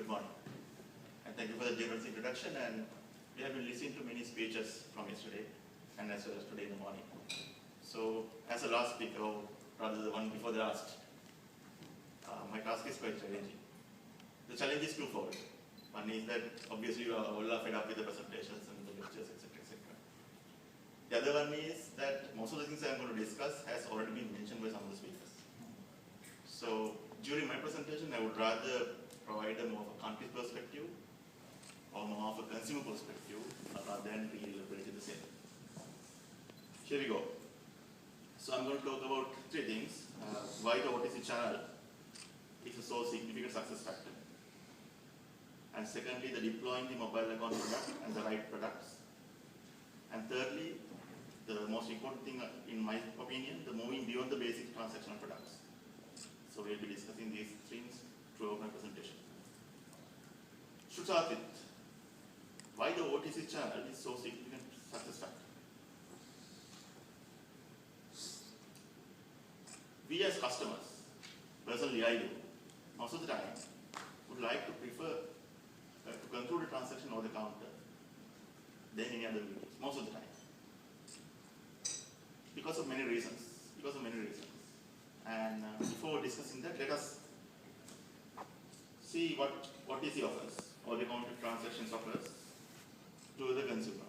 good morning. And thank you for the generous introduction. And we have been listening to many speeches from yesterday and as well as today in the morning. So, as a last speaker, or rather the one before the last, my task is quite challenging. The challenge is twofold. One is that obviously you are all fed up with the presentations and the lectures, etc., etc. The other one is that most of the things I am going to discuss has already been mentioned by some of the speakers. So, during my presentation, I would rather provide a more of a country perspective or more of a consumer perspective rather than really elaborate the same. Here we go. So I'm going to talk about three things. Why the OTC channel is a so significant success factor. And secondly, the deploying the mobile account product and the right products. And thirdly, the most important thing in my opinion, the moving beyond the basic transactional products. So we'll be discussing these things throughout my presentation. To start with, why the OTC channel is so significant success factor. We as customers, personally I do, most of the time would like to prefer to conclude a transaction over the counter than any other mediums, most of the time. Because of many reasons. And before discussing that, let us see what is the offers, or the counter transactions offers to the consumer.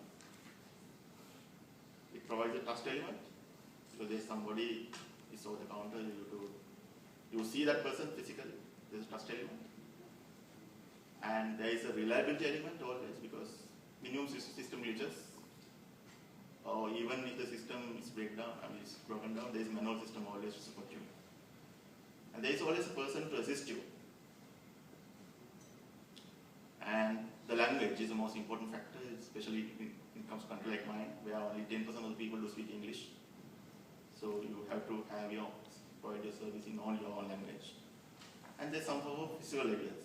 It provides a trust element, because there's somebody is over the counter, you see that person physically, there's a trust element. And there is a reliability element always, because minimum system glitches, or even if the system is broken down, there is a manual system always to support you. And there is always a person to assist you. And the language is the most important factor, especially when it comes to a country like mine, where only 10% of the people do speak English. So you have to have provide your service in all your own language. And there's some sort of visual areas.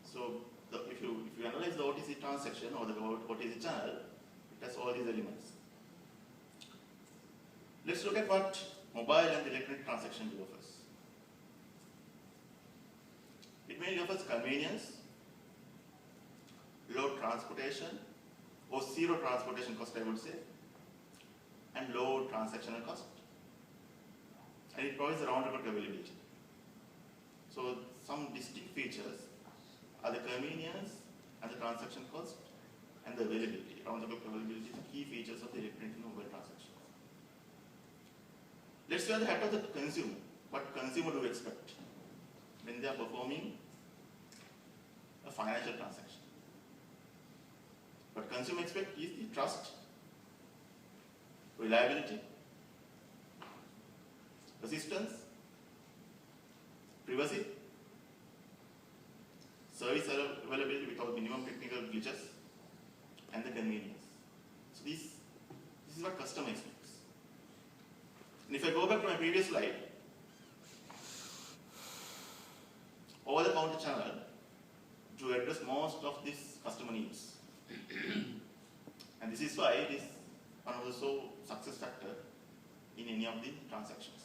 So if you analyze the OTC transaction or the OTC channel, it has all these elements. Let's look at what mobile and electronic transaction offers. It mainly offers convenience, low transportation, or zero transportation cost, I would say, and low transactional cost. And it provides a roundabout availability. So some distinct features are the convenience and the transaction cost and the availability. Roundabout availability are the key features of the electronic and mobile transactions. Let's wear the hat of the consumer. What consumer do we expect when they are performing a financial transaction? What consumer expect is the trust, reliability, assistance, privacy, service availability without minimum technical glitches, and the convenience. So this is what customer expects. And if I go back to my previous slide, over the counter channel to address most of these customer needs. And this is why it is one of the success factor in any of the transactions.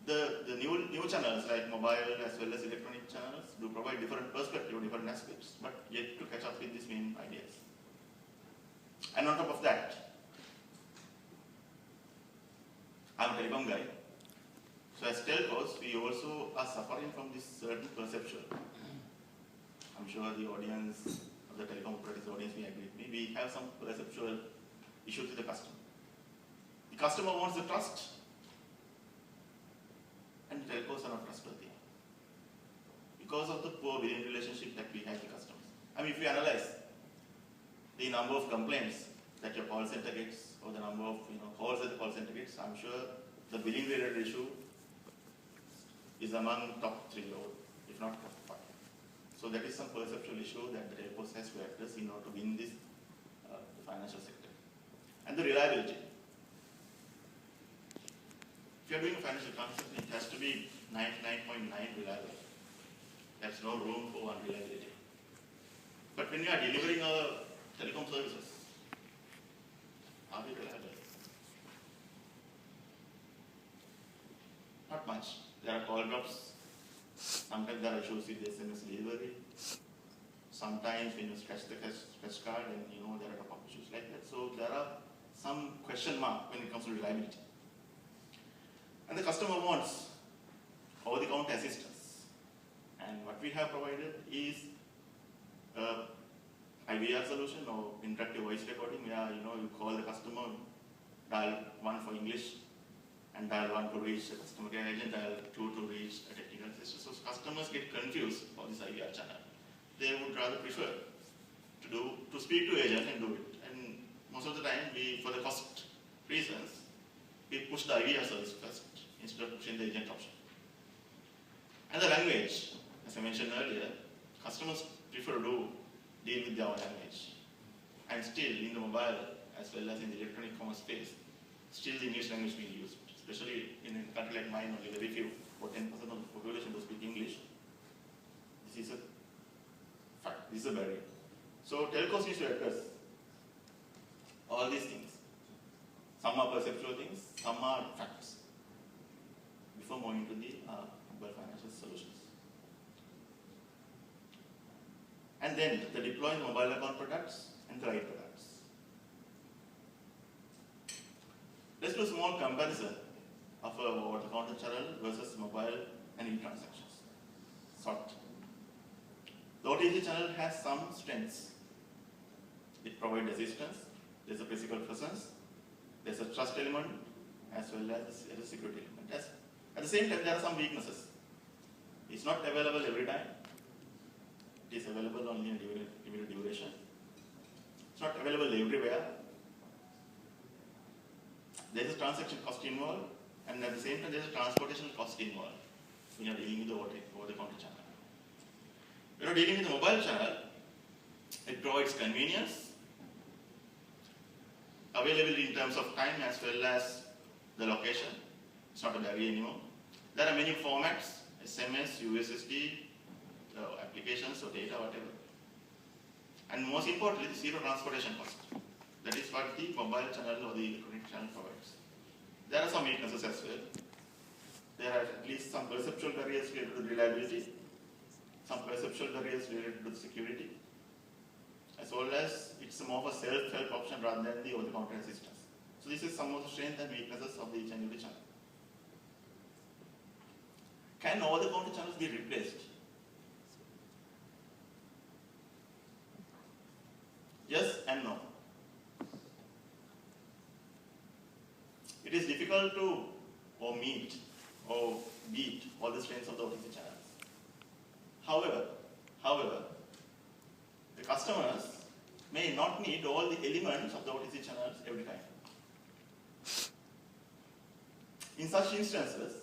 The new channels like mobile as well as electronic channels do provide different perspective, different aspects, but yet to catch up with these main ideas. And on top of that, I'm a telecom guy. So as telcos, we also are suffering from this certain perception. I'm sure the audience, of the telecom operators audience will agree with me. We have some perceptual issues with the customer. The customer wants the trust, and the telcos are not trustworthy because of the poor billing relationship that we have with customers. I mean, if we analyze the number of complaints that your call center gets, or the number of calls that the call center gets, I'm sure the billing related issue is among top 3 or if not top 5. So that is some perceptual issue that the telcos has to address in order to win this the financial sector. And the reliability. If you are doing a financial transaction, it has to be 99.9 reliable. There's no room for unreliability. But when you are delivering a telecom services, are they reliable? Not much. There are call drops. Sometimes there are issues with the SMS delivery. sometimes when you scratch the scratch card and there are a couple of issues like that. So there are some question mark when it comes to reliability. And the customer wants over-the-counter assistance. And what we have provided is IVR solution or interactive voice recording where you call the customer, dial 1 for English, and dial 1 to reach the customer care agent, dial 2 to reach a technical assistant. So customers get confused about this IVR channel. They would rather prefer to speak to agent and do it. And most of the time, for the cost reasons, we push the IVR service first instead of pushing the agent option. And the language, as I mentioned earlier, customers prefer to deal with their own language. And still, in the mobile as well as in the electronic commerce space, still the English language being used, especially in a country like mine, only very few, or 10% of the population to speak English. This is a fact, this is a barrier. So telcos need to address all these things. Some are perceptual things, some are facts, before moving to the mobile financial solutions. And then the deploying mobile account products and the right products. Let's do a small comparison of a over-the-counter channel versus mobile and e-transactions. Sort. The OTC channel has some strengths. It provides assistance, there's a physical presence, there's a trust element, as well as a security element. At the same time, there are some weaknesses. It's not available every time. It is available only in limited duration. It's not available everywhere. There's a transaction cost involved, and at the same time, there's a transportation cost involved when you're dealing with the over-the-counter channel. When you're dealing with the mobile channel, it provides convenience, availability in terms of time as well as the location. It's not a barrier anymore. There are many formats, SMS, USSD, applications or data, whatever. And most importantly, the zero transportation cost. That is what the mobile channel or the electronic channel provides. There are some weaknesses as well. There are at least some perceptual barriers related to reliability, some perceptual barriers related to security, as well as it's more of a self-help option rather than the over-the-counter assistance. So this is some of the strengths and weaknesses of each and every channel. Can over-the-counter channels be replaced? Yes and no. It is difficult to meet or beat all the strengths of the OTC channels. However, the customers may not need all the elements of the OTC channels every time. In such instances,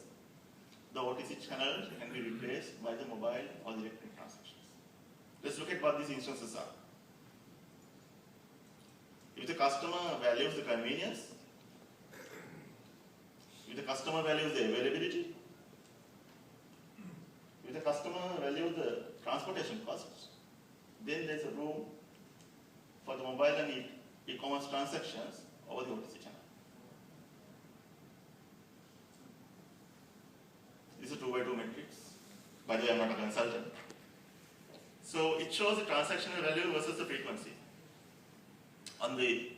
the OTC channel can be replaced by the mobile or the electronic transactions. Let's look at what these instances are. If the customer values the convenience, if the customer values the availability, if the customer values the transportation costs, then there's a room for the mobile and e-commerce transactions over the OTC channel. This is a 2x2 matrix. By the way, I'm not a consultant. So it shows the transactional value versus the frequency. On the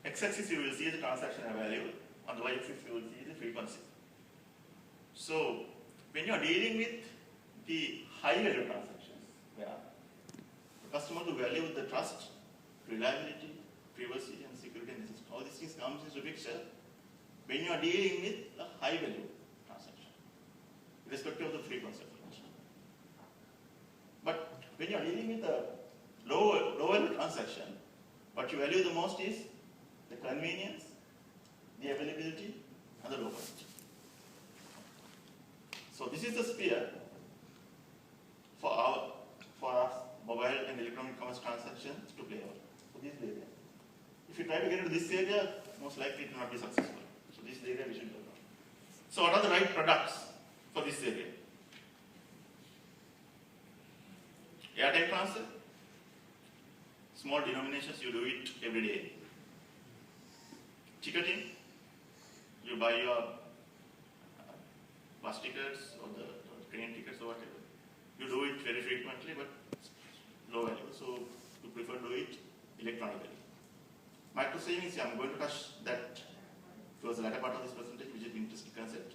x-axis, you will see the transactional value. On the y-axis, you will see the frequency. So when you are dealing with the high-value transactions, where the customer to value the trust, reliability, privacy, and security, and all these things comes into picture when you are dealing with a high-value transaction, irrespective of the frequency of transaction. But when you are dealing with a low-value transaction, what you value the most is the convenience, the availability, and the low cost. So this is the sphere for our mobile and electronic commerce transactions to play out. So this area. If you try to get into this area, most likely it will not be successful. So this area we should go on. So what are the right products for this area? Airtime transfer. Small denominations, you do it every day. Ticketing. You buy your bus tickets or the train tickets or whatever. You do it very frequently, but low value. So you prefer to do it electronically. Micro savings, I'm going to touch that towards the latter part of this presentation, which is an interesting concept.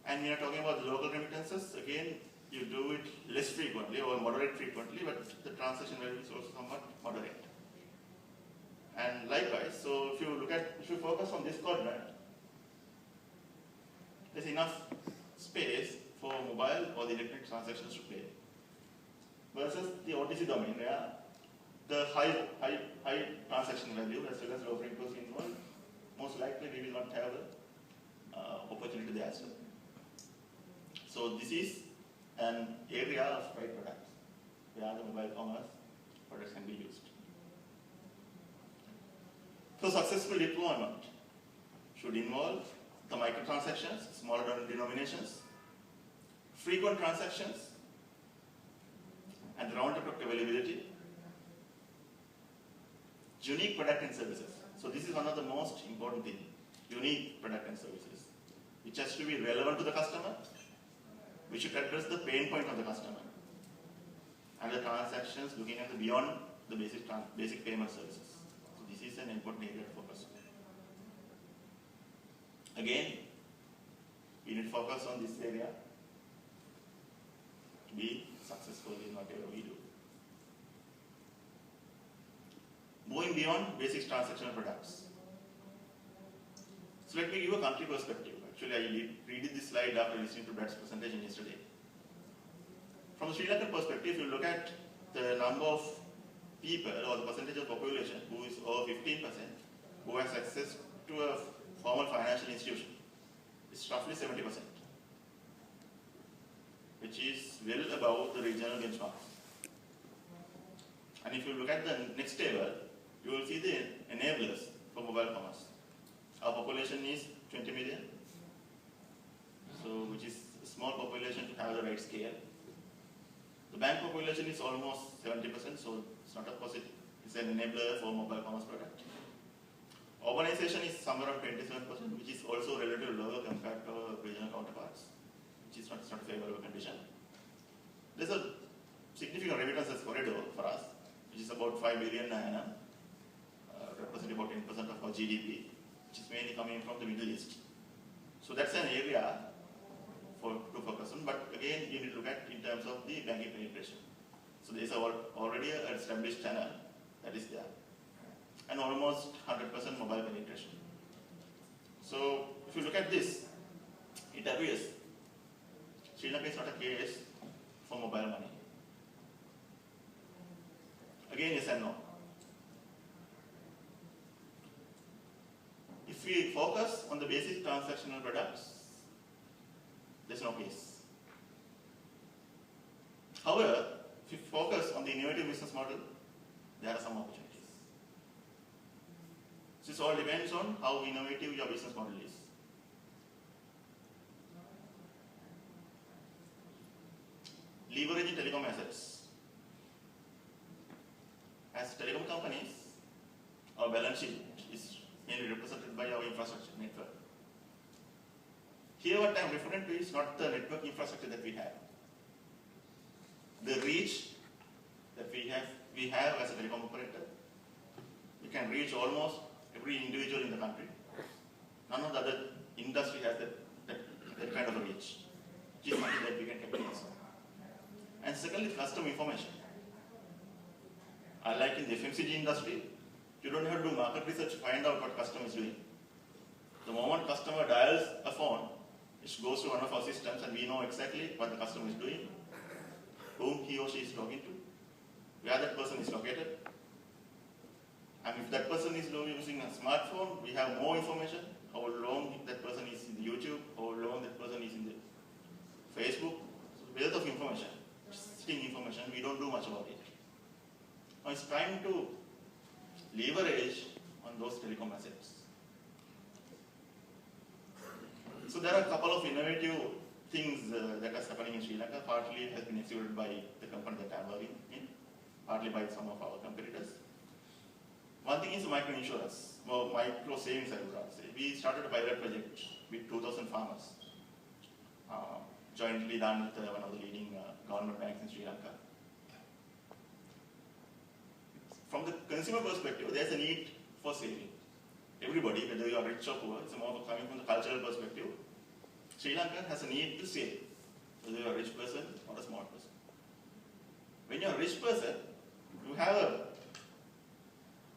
And we are talking about the local remittances. Again, you do it less frequently or moderate frequently, but the transaction value is also somewhat moderate. And likewise, so if you focus on this quadrant, there's enough space for mobile or the electronic transactions to play. Versus the OTC domain, where the high transaction value as well as low frequency involved, most likely we will not have the opportunity there as well. So this is an area of trade products where the mobile commerce products can be used. So successful deployment should involve the microtransactions, smaller denominations, frequent transactions, and round-the-clock availability, unique product and services. So this is one of the most important things, unique product and services, which has to be relevant to the customer, which should address the pain point of the customer, and the transactions looking at the beyond the basic payment services. So this is an important area to focus on. Again, we need to focus on this area to be successful in whatever we do. Moving beyond basic transactional products. So let me give a country perspective. Actually, I redid this slide after listening to Brad's presentation yesterday. From the Sri Lankan perspective, if you look at the number of people or the percentage of population who is over 15%, who has access to a formal financial institution, it's roughly 70%, which is well above the regional benchmarks. And if you look at the next table, you will see the enablers for mobile commerce. Our population is 20 million, so which is a small population to have the right scale. The bank population is almost 70%, so it's not a positive. It's an enabler for mobile commerce product. Urbanization is somewhere around 27%, which is also relatively lower compared to our regional counterparts, which is not a favorable condition. There's a significant remittances corridor for us, which is about 5 billion annum, representing about 10% of our GDP, which is mainly coming from the Middle East. So that's an area to focus on, but again, you need to look at in terms of the banking penetration. So there's already an established channel that is there, and almost 100% mobile penetration. So if you look at this, it appears Sri Lanka is not a case for mobile money. Again, yes and no. If we focus on the basic transactional products, there's no case. However, if you focus on the innovative business model, there are some opportunities. So this all depends on how innovative your business model is. Leveraging telecom assets. As telecom companies, our balance sheet is mainly represented by our infrastructure network. Here what I am referring to is not the network infrastructure that we have. The reach that we have as a telecom operator. We can reach almost every individual in the country. None of the other industry has that kind of a reach, which is something that we can capitalize on. And secondly, customer information. Unlike in the FMCG industry, you don't have to do market research to find out what customer is doing. The moment customer dials a phone, it goes to one of our systems and we know exactly what the customer is doing, whom he or she is talking to, where that person is located. And if that person is using a smartphone, we have more information, how long that person is in the YouTube, how long that person is in the Facebook. So wealth of information, sitting information, we don't do much about it. Now it's time to leverage on those telecom assets. So there are a couple of innovative things that are happening in Sri Lanka. Partly it has been executed by the company that I am working in, partly by some of our competitors. One thing is micro insurance, or micro savings I would rather say. We started a pilot project with 2,000 farmers, jointly done with one of the leading government banks in Sri Lanka. From the consumer perspective, there's a need for saving. Everybody, whether you are rich or poor, it's more coming from the cultural perspective. Sri Lanka has a need to save, whether you are a rich person or a small person. When you're a rich person, you have a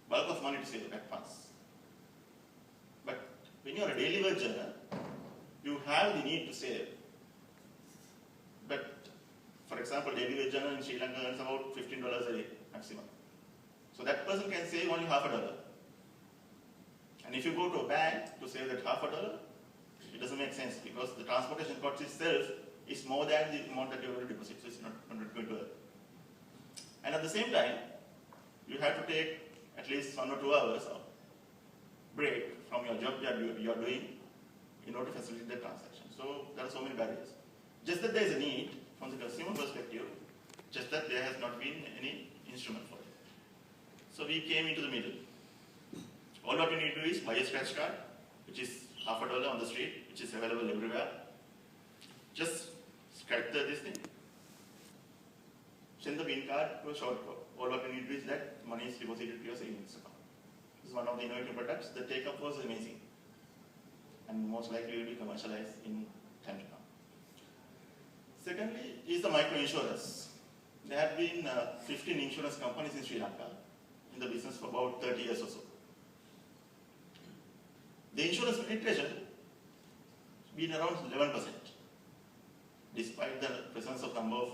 bulk of money to save at once. But when you're a daily wage earner, you have the need to save. But for example, daily wage earner in Sri Lanka earns about $15 a day maximum. So that person can save only $0.50. And if you go to a bank to save that $0.50, it doesn't make sense because the transportation cost itself is more than the amount that you are going to deposit, so it's not going to earn. And at the same time, you have to take at least 1 or 2 hours of break from your job that you are doing in order to facilitate the transaction. So there are so many barriers. Just that there is a need from the consumer perspective, just that there has not been any instrument for it. So we came into the middle. All what you need to do is buy a scratch card, which is $0.50 on the street, which is available everywhere. Just scratch this thing, send the PIN card to a short code. All what you need to do is that money is deposited to your savings account. This is one of the innovative products. The take-up was amazing and most likely will be commercialized in time to come. Secondly is the micro-insurance. There have been 15 insurance companies in Sri Lanka in the business for about 30 years or so. The insurance penetration has been around 11%, despite the presence of number of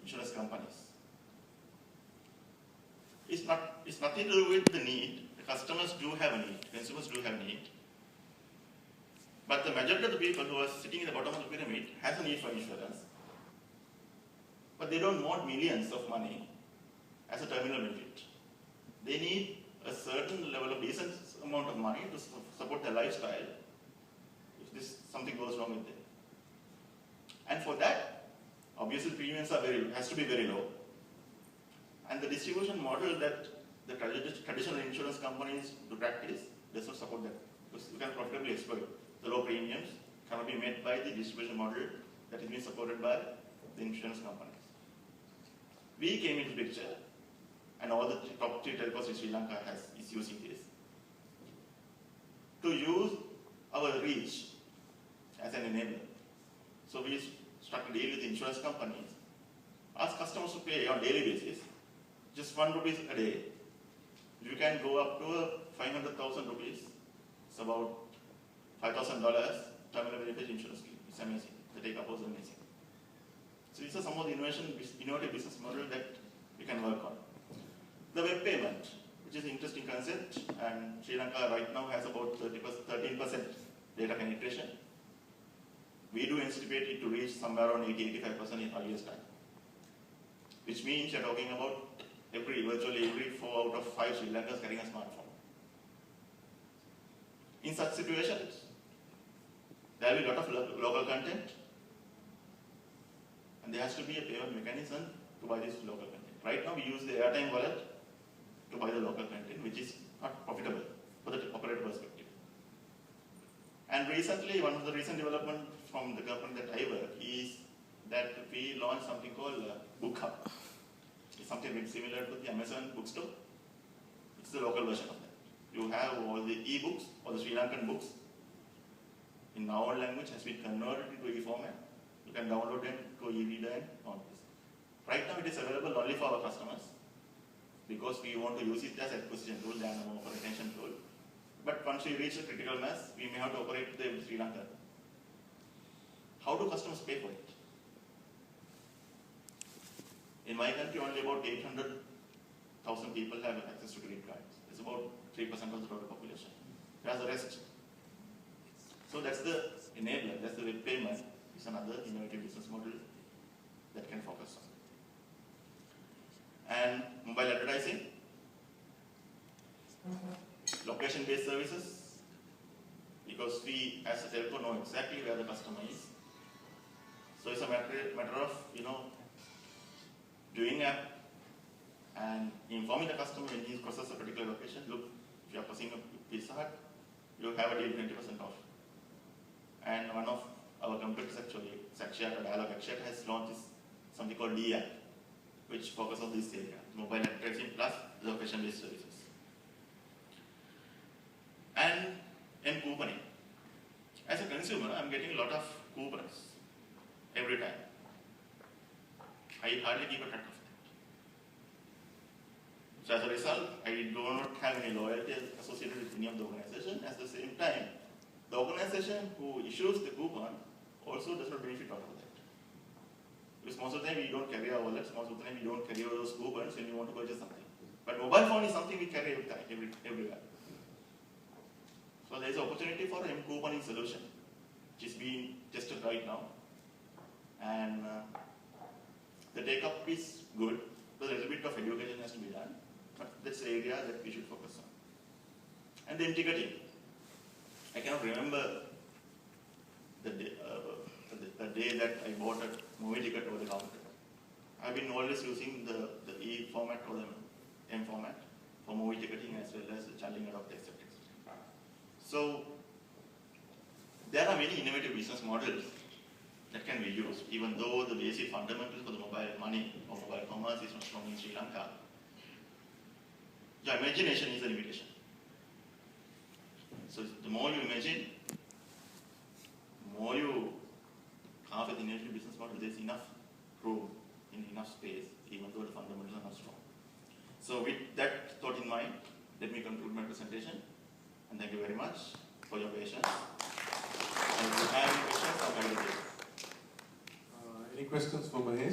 insurance companies. It's nothing to do with the need. The customers do have a need, consumers do have a need. But the majority of the people who are sitting in the bottom of the pyramid has a need for insurance. But they don't want millions of money as a terminal benefit. They need a certain level of decent amount of money to support their lifestyle if something goes wrong with them. And for that, obviously premiums has to be very low. And the distribution model that the traditional insurance companies do practice does not support that. Because you can profitably exploit the low premiums cannot be met by the distribution model that is being supported by the insurance companies. We came into the picture, and all the top 3 telcos in Sri Lanka is using this, to use our reach as an enabler. So we started dealing with insurance companies, ask customers to pay on daily basis, just ₹1 a day. You can go up to 500,000 rupees. It's about $5,000 terminal benefit insurance scheme. It's amazing. The take-up was amazing. So these are some of the innovative business model that we can work on. The web payment, which is an interesting concept, and Sri Lanka right now has about 13% data penetration. We do anticipate it to reach somewhere around 80-85% in 5 years' time. Which means you're talking about virtually every 4 out of 5 Sri Lankans carrying a smartphone. In such situations, there will be a lot of local content, and there has to be a payment mechanism to buy this local content. Right now we use the airtime wallet to buy the local content, which is not profitable for the operator perspective. And recently, one of the recent developments from the company that I work is that we launched something called Book Hub. It's something very similar to the Amazon bookstore. It's the local version of that. You have all the e-books, all the Sri Lankan books in Nagaworld language has been converted into e-format. You can download them to e-reader and all this. Right now it is available only for our customers because we want to use it as acquisition tool than a retention tool. But once we reach a critical mass, we may have to operate the Sri Lanka. How do customers pay for it? In my country, only about 800,000 people have access to credit cards. It's about 3% of the total population. Whereas the rest. So that's the enabler, that's the web payment. It's another innovative business model that can focus on. And mobile advertising, location-based services, because we as a telco know exactly where the customer is. So it's a matter of doing app and informing the customer when he crosses a particular location. Look, if you are crossing a Pizza Hut, you have a deal 20% off. And one of our competitors actually, Sakshat or Dialog Akshat has launched this, something called D-App, which focuses on this area, mobile advertising plus location-based services. And in couponing, as a consumer, I'm getting a lot of coupons every time. I hardly keep a track of that. So as a result, I do not have any loyalty associated with any of the organization. At the same time, the organization who issues the coupon also does not benefit out of that. Because most of the time we don't carry our wallets, most of the time we don't carry those coupons when we want to purchase something. But mobile phone is something we carry every time, everywhere. So there is an opportunity for a couponing solution, which is being tested right now. And the take-up is good, but a little bit of education has to be done. But that's the area that we should focus on. And then ticketing. I cannot remember the day that I bought a movie ticket over the counter. I've been always using the E format or the M format for movie ticketing as well as the channeling adopt, etc. So there are many innovative business models that can be used, even though the basic fundamentals for the mobile money or mobile commerce is not strong in Sri Lanka. Your imagination is a limitation. So the more you imagine, the more you come up with innovative business model, there's enough room in enough space, even though the fundamentals are not strong. So with that thought in mind, let me conclude my presentation. And thank you very much for your patience. And if you have any questions, I'm happy to take. Any questions for Mahesh?